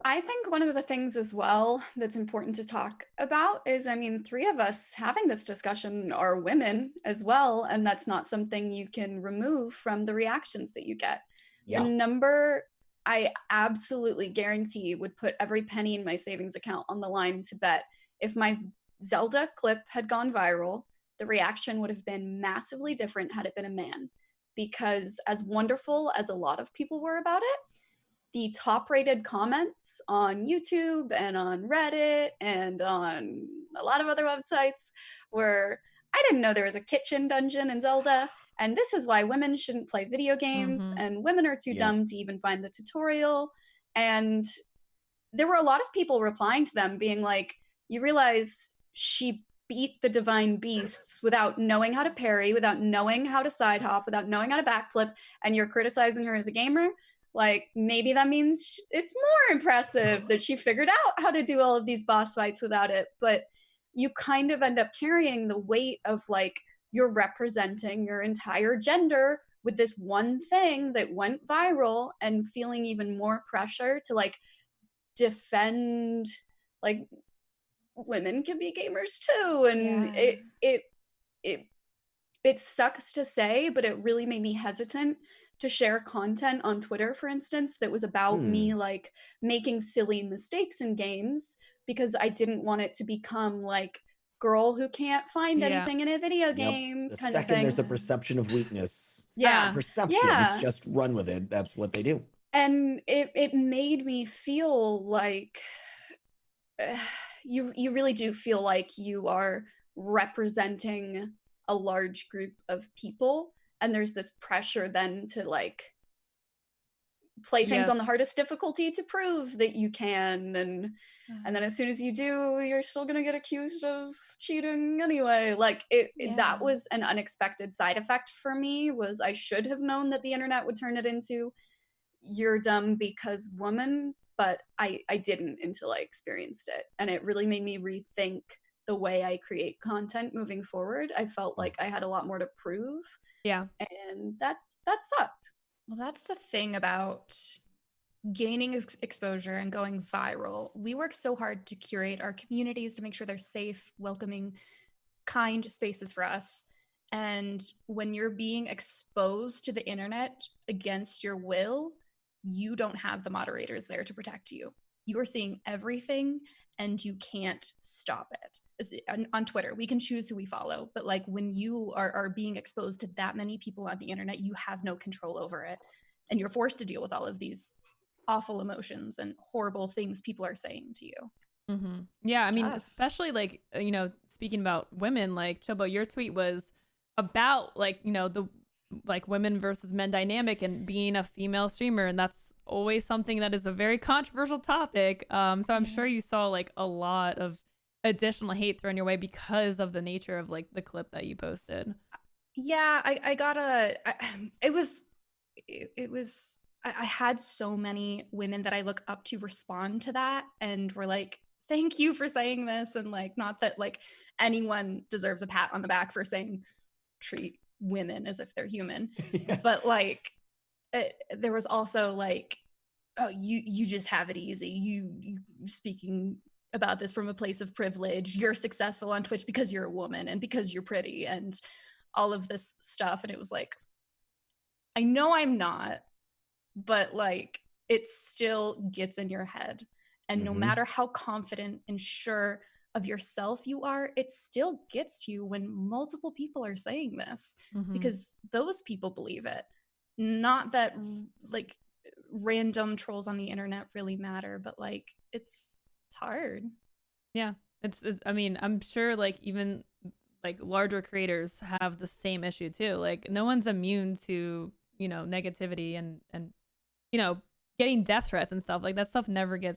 I think one of the things as well that's important to talk about is, I mean, three of us having this discussion are women as well, and that's not something you can remove from the reactions that you get. The Yeah. number, I absolutely guarantee, would put every penny in my savings account on the line to bet if my Zelda clip had gone viral, the reaction would have been massively different had it been a man. Because as wonderful as a lot of people were about it, the top rated comments on YouTube and on Reddit and on a lot of other websites were, I didn't know there was a kitchen dungeon in Zelda, and this is why women shouldn't play video games, Mm-hmm. and women are too Yeah. dumb to even find the tutorial. And there were a lot of people replying to them being like, you realize she beat the divine beasts without knowing how to parry, without knowing how to side hop, without knowing how to backflip, and you're criticizing her as a gamer? Like, maybe that means it's more impressive that she figured out how to do all of these boss fights without it. But you kind of end up carrying the weight of, like, you're representing your entire gender with this one thing that went viral and feeling even more pressure to, like, defend, like, women can be gamers too. And it sucks to say, but it really made me hesitant to share content on Twitter, for instance, that was about me like making silly mistakes in games, because I didn't want it to become like girl who can't find Yeah. anything in a video Yep. game The kind of second there's a thing. perception of weakness, Yeah. perception, it's Yeah. just run with it. That's what they do. And it made me feel like you really do feel like you are representing a large group of people, and there's this pressure then to like play things on the Yes. hardest difficulty to prove that you can, and then as soon as you do, you're still gonna get accused of cheating anyway. Like that was an unexpected side effect for me. Was I should have known that the internet would turn it into you're dumb because woman, but I didn't until I experienced it, and it really made me rethink the way I create content moving forward. I felt like I had a lot more to prove. Yeah. And that sucked. Well, that's the thing about gaining exposure and going viral. We work so hard to curate our communities to make sure they're safe, welcoming, kind spaces for us. And when you're being exposed to the internet against your will, you don't have the moderators there to protect you. You are seeing everything and you can't stop it. On Twitter, we can choose who we follow, but like when you are being exposed to that many people on the internet, you have no control over it. And you're forced to deal with all of these awful emotions and horrible things people are saying to you. Mm-hmm. Yeah, It's I mean, tough. especially like, speaking about women, like Chillbo, your tweet was about like, the like women versus men dynamic and being a female streamer, and that's always something that is a very controversial topic. So I'm sure you saw like a lot of additional hate thrown your way because of the nature of like the clip that you posted. Yeah, I had so many women that I look up to respond to that and were like, thank you for saying this. And like, not that like anyone deserves a pat on the back for saying treat women as if they're human, but like there was also like, oh, you just have it easy. You speaking about this from a place of privilege. You're successful on Twitch because you're a woman and because you're pretty and all of this stuff. And it was like, I know I'm not, but like it still gets in your head. And no matter how confident and sure of yourself you are, it still gets to you when multiple people are saying this, because those people believe it. Not that like random trolls on the internet really matter, but like it's hard. Yeah, it's I mean, I'm sure like even like larger creators have the same issue too. Like no one's immune to, negativity and getting death threats and stuff. Like that stuff never gets